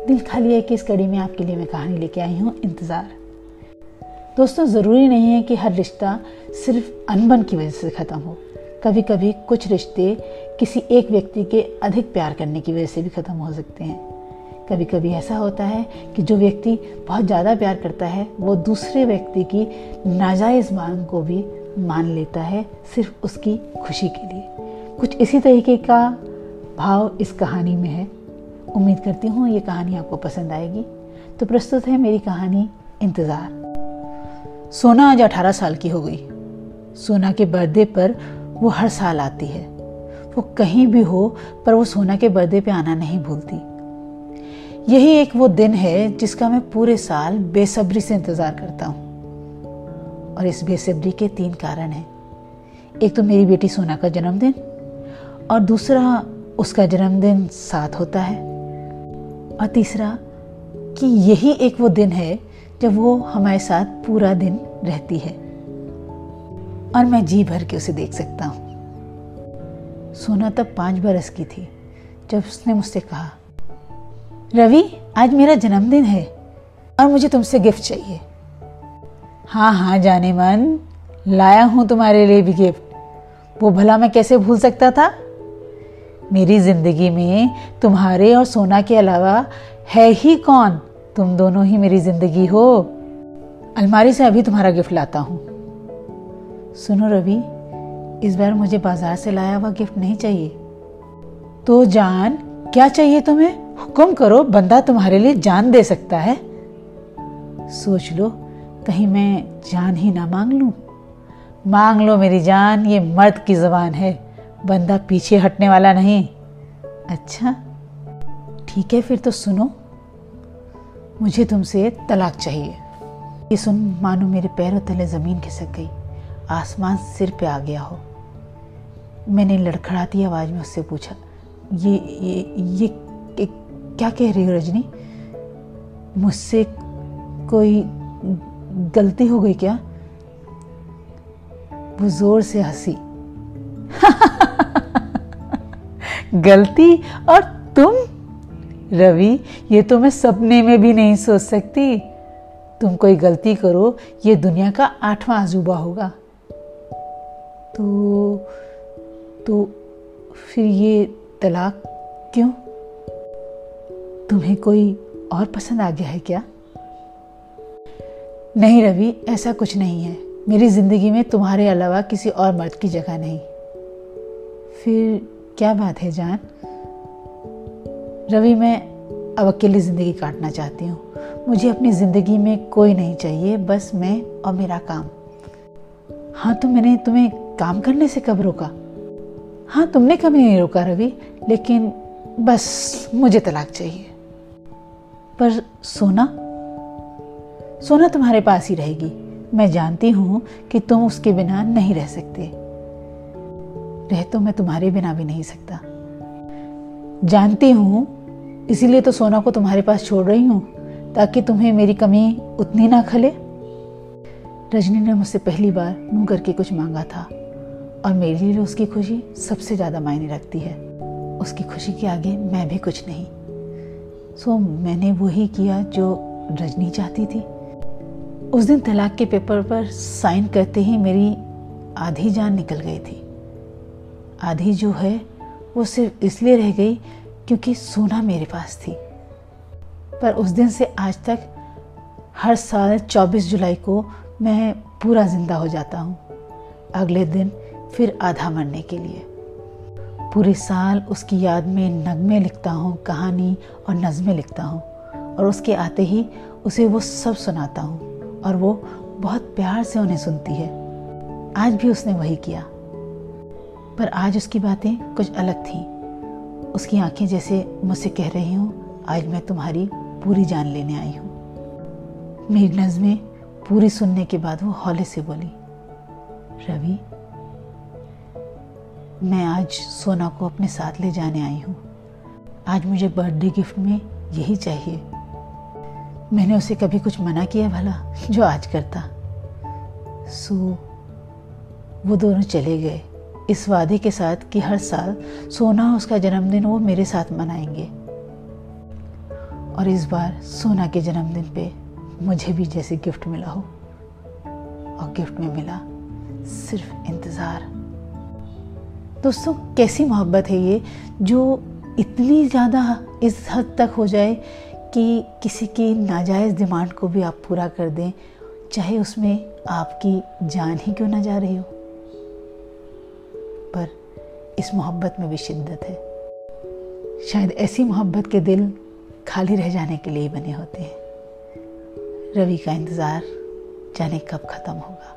दिल खाली है कि इस कड़ी में आपके लिए मैं कहानी लेके आई हूँ, इंतज़ार। दोस्तों, ज़रूरी नहीं है कि हर रिश्ता सिर्फ अनबन की वजह से ख़त्म हो। कभी कभी कुछ रिश्ते किसी एक व्यक्ति के अधिक प्यार करने की वजह से भी ख़त्म हो सकते हैं। कभी कभी ऐसा होता है कि जो व्यक्ति बहुत ज़्यादा प्यार करता है वो दूसरे व्यक्ति की नाजायज़ मांग को भी मान लेता है, सिर्फ उसकी खुशी के लिए। कुछ इसी तरीके का भाव इस कहानी में है। उम्मीद करती हूँ ये कहानी आपको पसंद आएगी। तो प्रस्तुत है मेरी कहानी इंतज़ार। सोना आज 18 साल की हो गई। सोना के बर्थडे पर वो हर साल आती है। वो कहीं भी हो पर वो सोना के बर्थडे पे आना नहीं भूलती। यही एक वो दिन है जिसका मैं पूरे साल बेसब्री से इंतज़ार करता हूँ। और इस बेसब्री के 3 कारण हैं। एक तो मेरी बेटी सोना का जन्मदिन, और दूसरा उसका जन्मदिन साथ होता है, और तीसरा कि यही एक वो दिन है जब वो हमारे साथ पूरा दिन रहती है और मैं जी भर के उसे देख सकता हूँ। सोना तब 5 बरस की थी जब उसने मुझसे कहा, रवि, आज मेरा जन्मदिन है और मुझे तुमसे गिफ्ट चाहिए। हाँ हाँ जाने मन, लाया हूँ तुम्हारे लिए भी गिफ्ट। वो भला मैं कैसे भूल सकता था। मेरी जिंदगी में तुम्हारे और सोना के अलावा है ही कौन। तुम दोनों ही मेरी जिंदगी हो। अलमारी से अभी तुम्हारा गिफ्ट लाता हूँ। सुनो रवि, इस बार मुझे बाजार से लाया हुआ गिफ्ट नहीं चाहिए। तो जान, क्या चाहिए तुम्हें? हुक्म करो, बंदा तुम्हारे लिए जान दे सकता है। सोच लो, कहीं मैं जान ही ना मांग लूं। मांग लो मेरी जान, ये मर्द की ज़बान है, बंदा पीछे हटने वाला नहीं। अच्छा ठीक है, फिर तो सुनो, मुझे तुमसे तलाक चाहिए। ये सुन मानो मेरे पैरों तले ज़मीन खिसक गई, आसमान सिर पे आ गया हो। मैंने लड़खड़ाती आवाज़ में उससे पूछा, ये क्या कह रही हो रजनी? मुझसे कोई गलती हो गई क्या? वो जोर से हंसी। गलती? और तुम? रवि, ये तो मैं सपने में भी नहीं सोच सकती। तुम कोई गलती करो, ये दुनिया का 8वां अजूबा होगा। तो फिर ये तलाक क्यों? तुम्हें कोई और पसंद आ गया है क्या? नहीं रवि, ऐसा कुछ नहीं है। मेरी जिंदगी में तुम्हारे अलावा किसी और मर्द की जगह नहीं। फिर क्या बात है जान? रवि, मैं अब अकेली ज़िंदगी काटना चाहती हूँ। मुझे अपनी ज़िंदगी में कोई नहीं चाहिए, बस मैं और मेरा काम। हाँ, तो मैंने तुम्हें काम करने से कब रोका? हाँ, तुमने कभी नहीं रोका रवि, लेकिन बस मुझे तलाक चाहिए। पर सोना तुम्हारे पास ही रहेगी। मैं जानती हूँ कि तुम उसके बिना नहीं रह सकते। रह तो मैं तुम्हारे बिना भी नहीं सकता। जानती हूँ, इसीलिए तो सोना को तुम्हारे पास छोड़ रही हूँ, ताकि तुम्हें मेरी कमी उतनी ना खले। रजनी ने मुझसे पहली बार मुंह करके कुछ मांगा था, और मेरे लिए उसकी खुशी सबसे ज़्यादा मायने रखती है। उसकी खुशी के आगे मैं भी कुछ नहीं। सो मैंने वही किया जो रजनी चाहती थी। उस दिन तलाक के पेपर पर साइन करते ही मेरी आधी जान निकल गई थी। आधी जो है वो सिर्फ इसलिए रह गई क्योंकि सोना मेरे पास थी। पर उस दिन से आज तक हर साल 24 जुलाई को मैं पूरा जिंदा हो जाता हूँ। अगले दिन फिर आधा मरने के लिए। पूरे साल उसकी याद में नगमे लिखता हूँ, कहानी और नज़में लिखता हूँ, और उसके आते ही उसे वो सब सुनाता हूँ, और वो बहुत प्यार से उन्हें सुनती है। आज भी उसने वही किया, पर आज उसकी बातें कुछ अलग थीं। उसकी आंखें जैसे मुझसे कह रही हूँ, आज मैं तुम्हारी पूरी जान लेने आई हूँ। मेरी नज़में पूरी सुनने के बाद वो हौले से बोली, रवि, मैं आज सोना को अपने साथ ले जाने आई हूँ। आज मुझे बर्थडे गिफ्ट में यही चाहिए। मैंने उसे कभी कुछ मना किया भला जो आज करता? सो वो दोनों चले गए, इस वादे के साथ कि हर साल सोना उसका जन्मदिन वो मेरे साथ मनाएंगे। और इस बार सोना के जन्मदिन पे मुझे भी जैसे गिफ्ट मिला हो, और गिफ्ट में मिला सिर्फ इंतज़ार। दोस्तों, कैसी मोहब्बत है ये जो इतनी ज़्यादा इस हद तक हो जाए कि किसी की नाजायज़ डिमांड को भी आप पूरा कर दें, चाहे उसमें आपकी जान ही क्यों ना जा रही हो। पर इस मोहब्बत में भी शिद्दत है। शायद ऐसी मोहब्बत के दिल खाली रह जाने के लिए ही बने होते हैं। रवि का इंतज़ार जाने कब ख़त्म होगा।